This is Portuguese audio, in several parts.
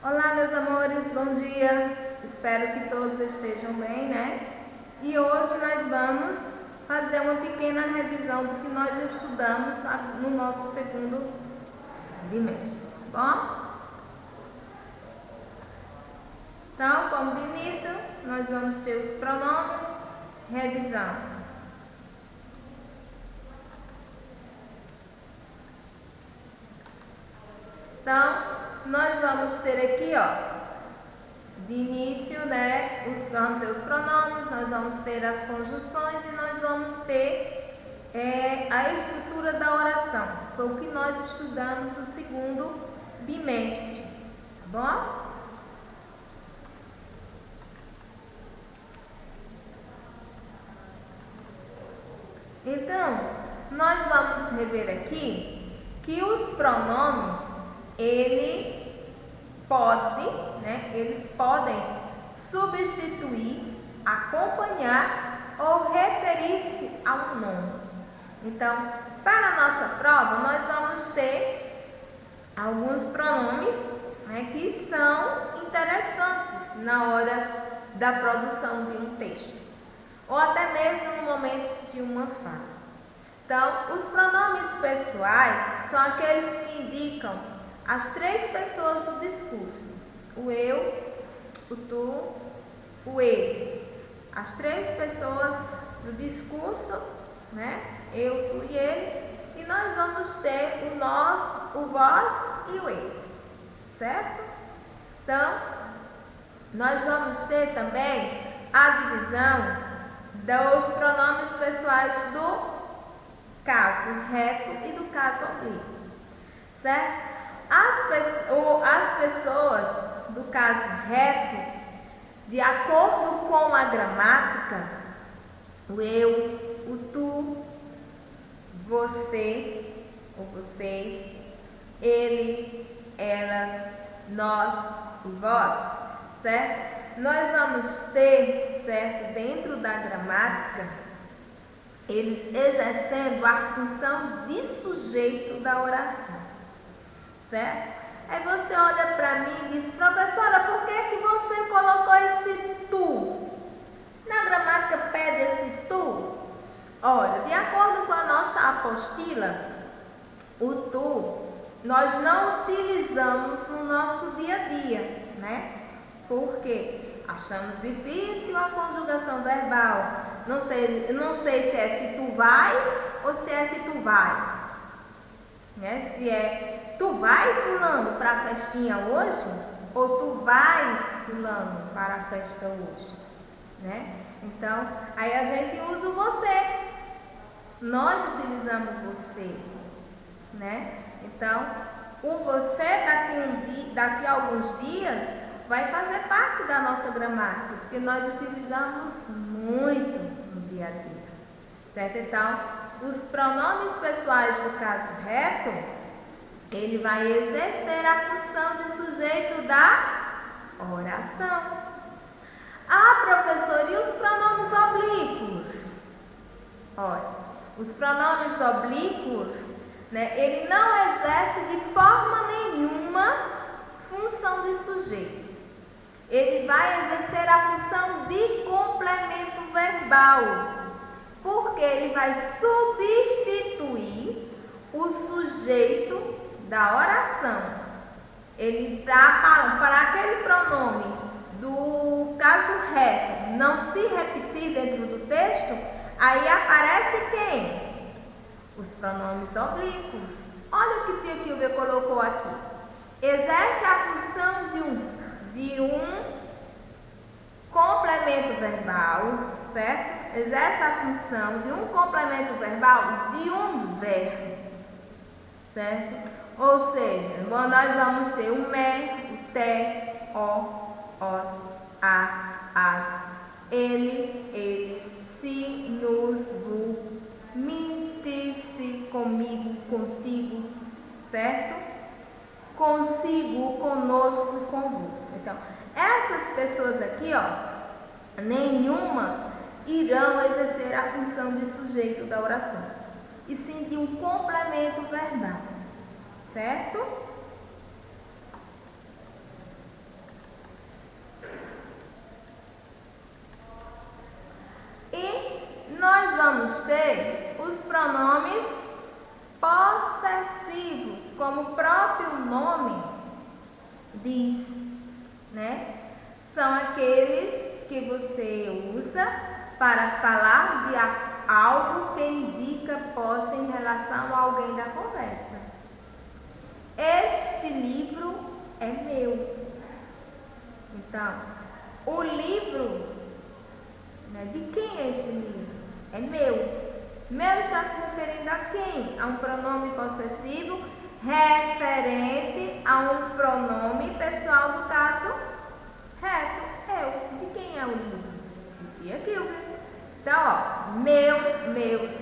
Olá, meus amores, bom dia. Espero que todos estejam bem, né? E hoje nós vamos fazer uma pequena revisão do que nós estudamos no nosso segundo bimestre, tá bom? Então, como de início, nós vamos ter os pronomes, revisão. Então, nós vamos ter aqui, de início, né, vamos ter os pronomes, nós vamos ter as conjunções e nós vamos ter a estrutura da oração. Foi o que nós estudamos no segundo bimestre, tá bom? Então, nós vamos rever aqui que os pronomes, eles podem substituir, acompanhar ou referir-se a um nome. Então, para a nossa prova, nós vamos ter alguns pronomes, né, que são interessantes na hora da produção de um texto, ou até mesmo no momento de uma fala. Então, os pronomes pessoais são aqueles que indicam as três pessoas do discurso: o eu, o tu, o ele. As três pessoas do discurso, né? Eu, tu e ele. E nós vamos ter o nós, o vós e o eles, certo? Então, nós vamos ter também a divisão dos pronomes pessoais do caso reto e do caso oblíquo, certo? As pessoas do caso reto, de acordo com a gramática, o eu, o tu, você ou vocês, ele, elas, nós e vós, certo? Nós vamos ter, certo, dentro da gramática, eles exercendo a função de sujeito da oração, certo? Aí você olha para mim e diz: professora, por que você colocou esse tu? Na gramática pede esse tu? Olha, de acordo com a nossa apostila, o tu nós não utilizamos no nosso dia a dia, né? Porque achamos difícil a conjugação verbal. Não sei se é se tu vai ou se é se tu vais, né? Se é tu vai fulano para a festinha hoje ou tu vais fulano para a festa hoje, né? Então, aí a gente usa o você. Nós utilizamos você, né? Então, o você daqui a alguns dias vai fazer parte da nossa gramática, porque nós utilizamos muito no dia a dia, certo? Então, os pronomes pessoais do caso reto, ele vai exercer a função de sujeito da oração. Ah, professor, e os pronomes oblíquos? Olha, os pronomes oblíquos, né, ele não exerce de forma nenhuma função de sujeito. Ele vai exercer a função de complemento verbal, porque ele vai substituir o sujeito da oração. Ele, para aquele pronome do caso reto não se repetir dentro do texto, aí aparece quem? Os pronomes oblíquos. Olha o que tia Kilvia colocou aqui. Exerce a função de um complemento verbal, certo? Exerce a função de um complemento verbal de um verbo, certo? Ou seja, nós vamos ter o me, o te, o, os, a, as, ele, eles, se, nos, vu, mim, ti, se, comigo, contigo, certo? Consigo, conosco, convosco. Então, essas pessoas aqui, nenhuma irão exercer a função de sujeito da oração, e sim de um complemento verbal, certo? vamos ter os pronomes possessivos, como o próprio nome diz, né? São aqueles que você usa para falar de algo que indica posse em relação a alguém da conversa. Este livro é meu. Então, o livro, né, de quem é esse livro? É meu. Meu está se referindo a quem? A um pronome possessivo referente a um pronome pessoal do caso reto. Eu. De quem é o livro? De tia Gilbert. Então, ó, meu, meus,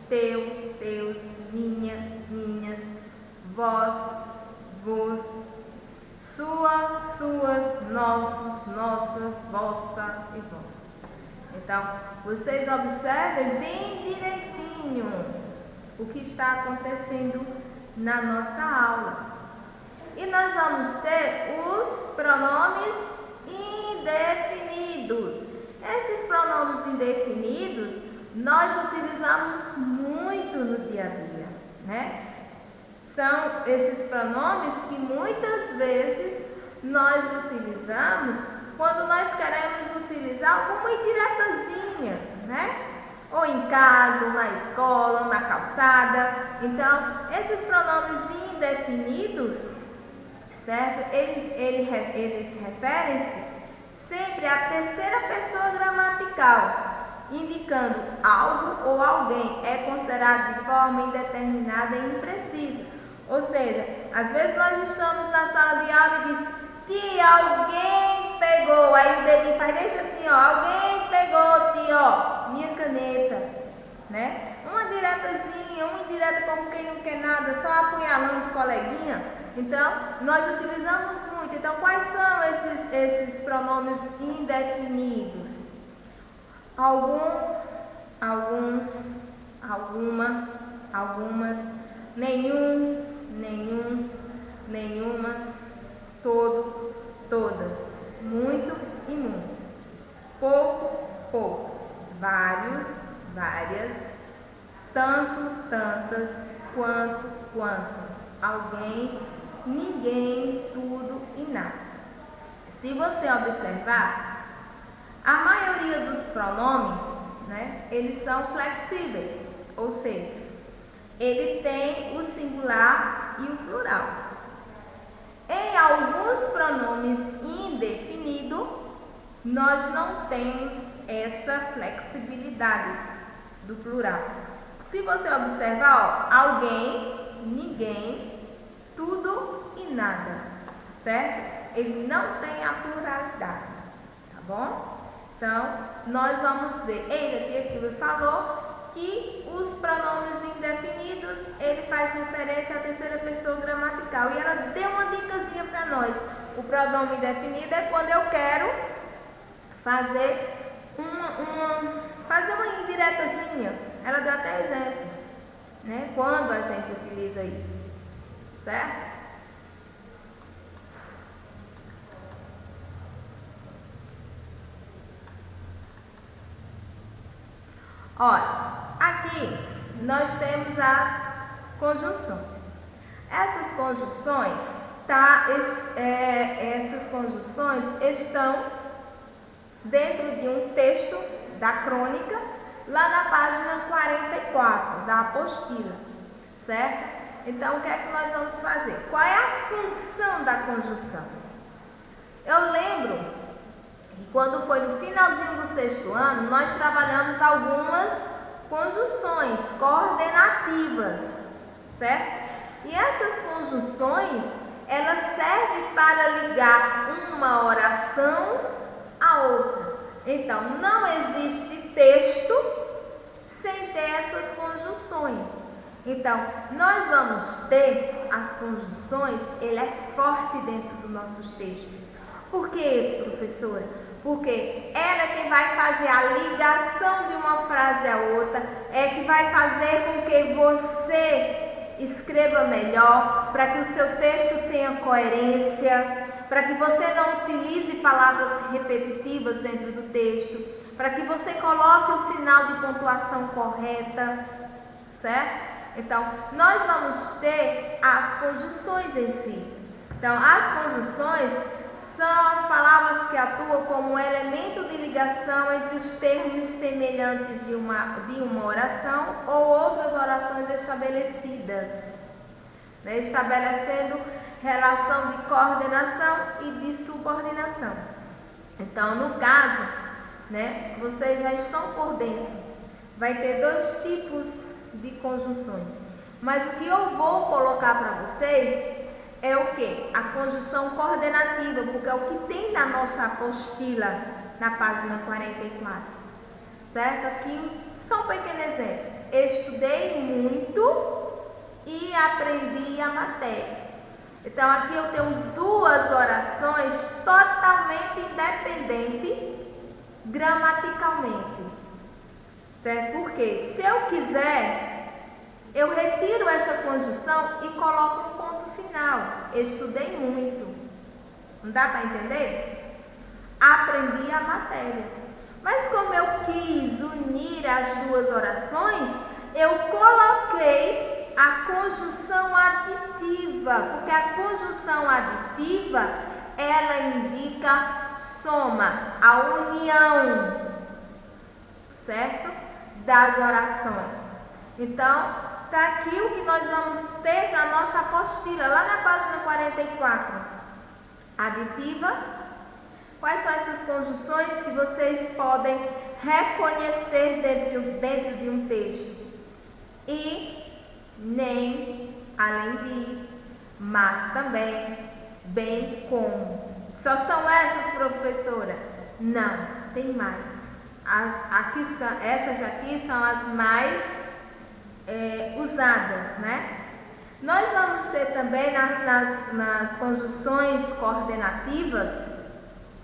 teu, teus, minha, minhas, vós, vos, sua, suas, nossos, nossas, vossa e vossas. Então, vocês observem bem direitinho o que está acontecendo na nossa aula. E nós vamos ter os pronomes indefinidos. Esses pronomes indefinidos nós utilizamos muito no dia a dia, né? São esses pronomes que muitas vezes nós utilizamos quando nós queremos utilizar alguma indiretazinha, né? Ou em casa, ou na escola, ou na calçada. Então, esses pronomes indefinidos, certo? Eles referem-se sempre à terceira pessoa gramatical, indicando algo ou alguém é considerado de forma indeterminada e imprecisa. Ou seja, às vezes nós estamos na sala de aula e diz: tia, alguém pegou. Aí o dedinho faz desse assim, ó. Alguém pegou, tia, ó, minha caneta, né? Uma diretazinha, uma indireta como quem não quer nada, só apunhalando o coleguinha. Então, nós utilizamos muito. Então, quais são esses pronomes indefinidos? Algum, alguns, alguma, algumas, nenhum, nenhuns, nenhumas, todo, todas, muito e muitos, pouco, poucos, vários, várias, tanto, tantas, quanto, quantas, alguém, ninguém, tudo e nada. Se você observar, a maioria dos pronomes, né, eles são flexíveis, ou seja, ele tem o singular e o plural. Em alguns pronomes indefinidos, nós não temos essa flexibilidade do plural. Se você observar, ó, alguém, ninguém, tudo e nada, certo? Ele não tem a pluralidade, tá bom? Então, nós vamos ver. Eita, tia Kilber falou que os pronomes indefinidos, ele faz referência à terceira pessoa gramatical. E ela deu uma dicasinha para nós. O pronome indefinido é quando eu quero fazer uma indiretazinha. Ela deu até exemplo, né? Quando a gente utiliza isso, certo? Olha, aqui nós temos as conjunções. Essas conjunções, essas conjunções estão dentro de um texto da crônica, lá na página 44 da apostila, certo? Então, o que é que nós vamos fazer? Qual é a função da conjunção? Eu lembro que quando foi no finalzinho do 6º ano, nós trabalhamos algumas conjunções coordenativas, certo? E essas conjunções, elas servem para ligar uma oração à outra. Então, não existe texto sem ter essas conjunções. Então, nós vamos ter as conjunções, ele é forte dentro dos nossos textos. Por quê, professora? Porque ela é quem vai fazer a ligação de uma frase à outra, é que vai fazer com que você escreva melhor, para que o seu texto tenha coerência, para que você não utilize palavras repetitivas dentro do texto. para que você coloque o sinal de pontuação correta, certo? Então, nós vamos ter as conjunções em si. Então, as conjunções são as palavras que atuam como elemento de ligação entre os termos semelhantes de uma oração ou outras orações estabelecidas, né? Estabelecendo relação de coordenação e de subordinação. Então, no caso, né, vocês já estão por dentro. Vai ter dois tipos de conjunções. Mas o que eu vou colocar para vocês é o que? A conjunção coordenativa, porque é o que tem na nossa apostila, na página 44. Certo? Aqui, só um pequeno exemplo. Estudei muito e aprendi a matéria. Então, aqui eu tenho duas orações totalmente independentes gramaticalmente. Certo? Porque se eu quiser, eu retiro essa conjunção e coloco um ponto final. Estudei muito. Não dá para entender? Aprendi a matéria. Mas como eu quis unir as duas orações, eu coloquei a conjunção aditiva, porque a conjunção aditiva, ela indica soma, a união, certo? Das orações. Então, está aqui o que nós vamos ter na nossa apostila, lá na página 44. Aditiva. Quais são essas conjunções que vocês podem reconhecer dentro de um texto? E, nem, além de, mas também, bem como. Só são essas, professora? Não, tem mais. Essas aqui são as mais usadas, né? Nós vamos ter também nas conjunções coordenativas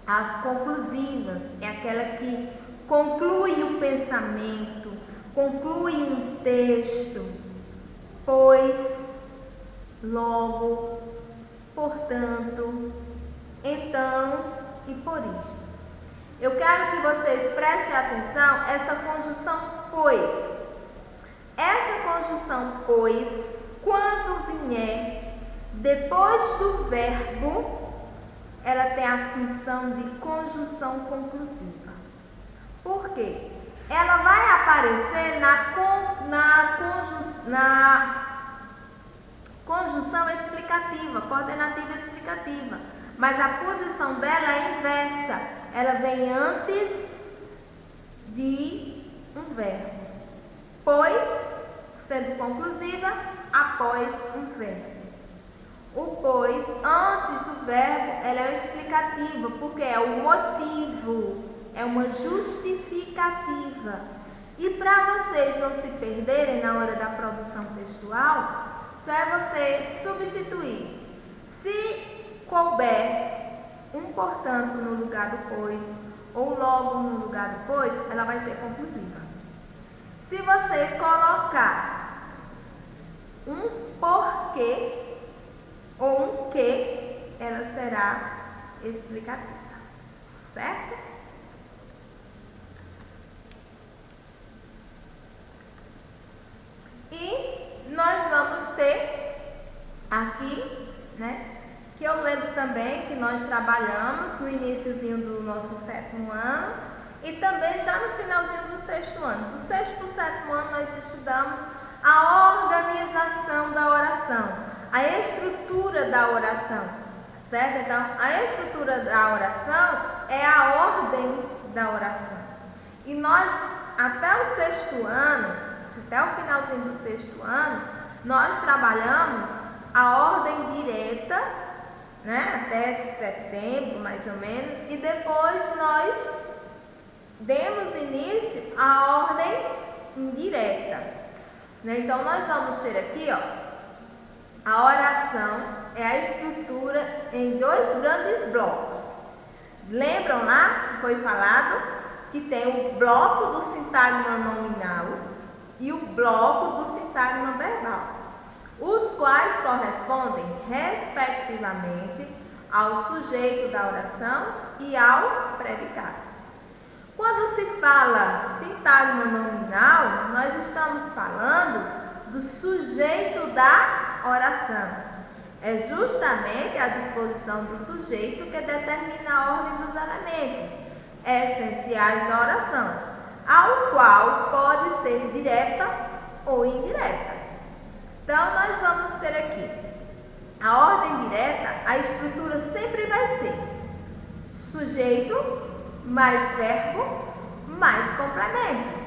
as conclusivas. É aquela que conclui o pensamento, conclui um texto. Pois, logo, portanto, então e por isto. Eu quero que vocês prestem atenção essa conjunção pois. Essa conjunção pois, quando vier depois do verbo, ela tem a função de conjunção conclusiva. Por quê? Ela vai aparecer na conjunção explicativa, coordenativa explicativa, mas a posição dela é inversa, ela vem antes de um verbo. Pois, sendo conclusiva, após um verbo. O pois, antes do verbo, ela é explicativa, porque é o motivo, é uma justificativa. E para vocês não se perderem na hora da produção textual, só é você substituir. Se couber um portanto no lugar do pois, ou logo no lugar do pois, ela vai ser conclusiva. Se você colocar um porquê ou um que, ela será explicativa, certo? E nós vamos ter aqui, né, que eu lembro também que nós trabalhamos no iniciozinho do nosso 7º ano e também já no finalzinho do 6º ano. Do 6º para o 7º ano nós estudamos a organização da oração, a estrutura da oração, certo? Então, a estrutura da oração é a ordem da oração. E nós, até o 6º ano, até o finalzinho do 6º ano, nós trabalhamos a ordem direta, né, até setembro, mais ou menos, e depois nós demos início à ordem indireta, né? Então, nós vamos ter aqui, ó, a oração é a estrutura em 2 grandes blocos. Lembram lá que foi falado que tem o bloco do sintagma nominal e o bloco do sintagma verbal, os quais correspondem, respectivamente, ao sujeito da oração e ao predicado. Quando se fala sintagma nominal, nós estamos falando do sujeito da oração. É justamente a disposição do sujeito que determina a ordem dos elementos essenciais da oração, ao qual pode ser direta ou indireta. Então, nós vamos ter aqui a ordem direta, a estrutura sempre vai ser sujeito mais verbo mais complemento.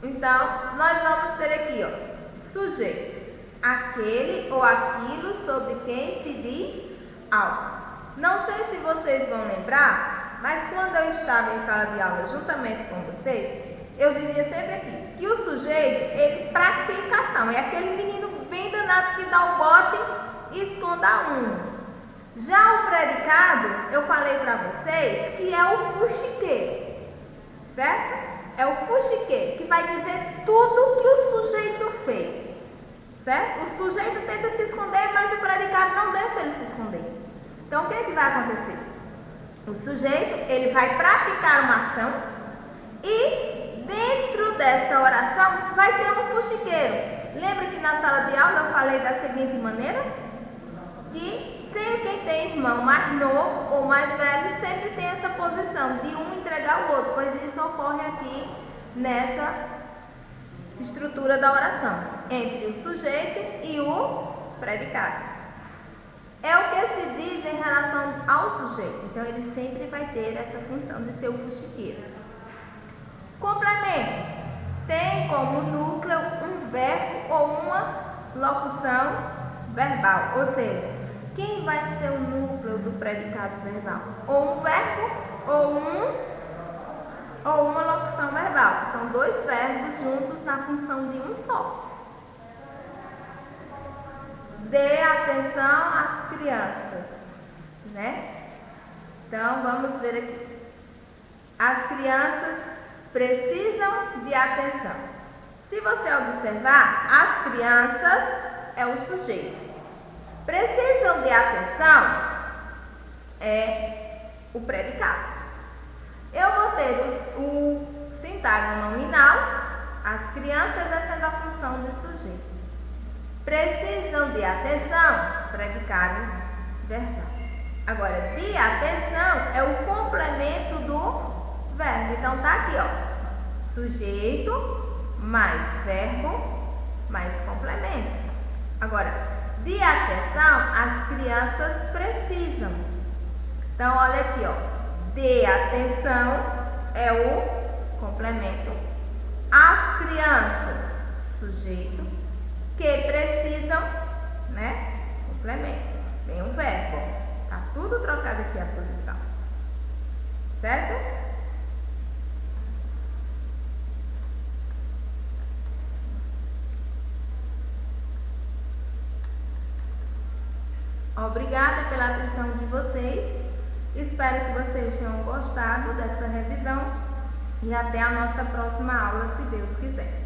Então, nós vamos ter aqui, sujeito, aquele ou aquilo sobre quem se diz algo. Não sei se vocês vão lembrar, mas quando eu estava em sala de aula juntamente com vocês, eu dizia sempre aqui que o sujeito, ele pratica ação. É aquele menino bem danado que dá o bote e esconde a unha. Já o predicado, eu falei para vocês que é o fuxiqueiro, certo? É o fuxiqueiro que vai dizer tudo que o sujeito fez, certo? O sujeito tenta se esconder, mas o predicado não deixa ele se esconder. Então, o que é que vai acontecer? O sujeito, ele vai praticar uma ação e dentro dessa oração vai ter um fuxiqueiro. Lembra que na sala de aula eu falei da seguinte maneira? Que sempre quem tem irmão mais novo ou mais velho sempre tem essa posição de um entregar o outro, pois isso ocorre aqui nessa estrutura da oração, entre o sujeito e o predicado. É o que se diz em relação ao sujeito, então ele sempre vai ter essa função de ser o fuxiqueiro. Complemento tem como núcleo um verbo ou uma locução verbal, ou seja, quem vai ser o núcleo do predicado verbal? Ou um verbo ou uma locução verbal, que são dois verbos juntos na função de um só. Dê atenção às crianças, né? Então, vamos ver aqui. As crianças precisam de atenção. Se você observar, as crianças é o sujeito. Precisam de atenção é o predicado. Eu vou ter o sintagma nominal, as crianças exercendo a função de sujeito. Precisam de atenção, predicado verbal. Agora, de atenção é o complemento do verbo. Então, tá aqui, sujeito mais verbo mais complemento. Agora, de atenção, as crianças precisam. Então, olha aqui, de atenção é o complemento. As crianças, sujeito, que precisam, né? Complemento. Vem um verbo. Tá tudo trocado aqui a posição. Certo? Obrigada pela atenção de vocês. Espero que vocês tenham gostado dessa revisão e até a nossa próxima aula, se Deus quiser.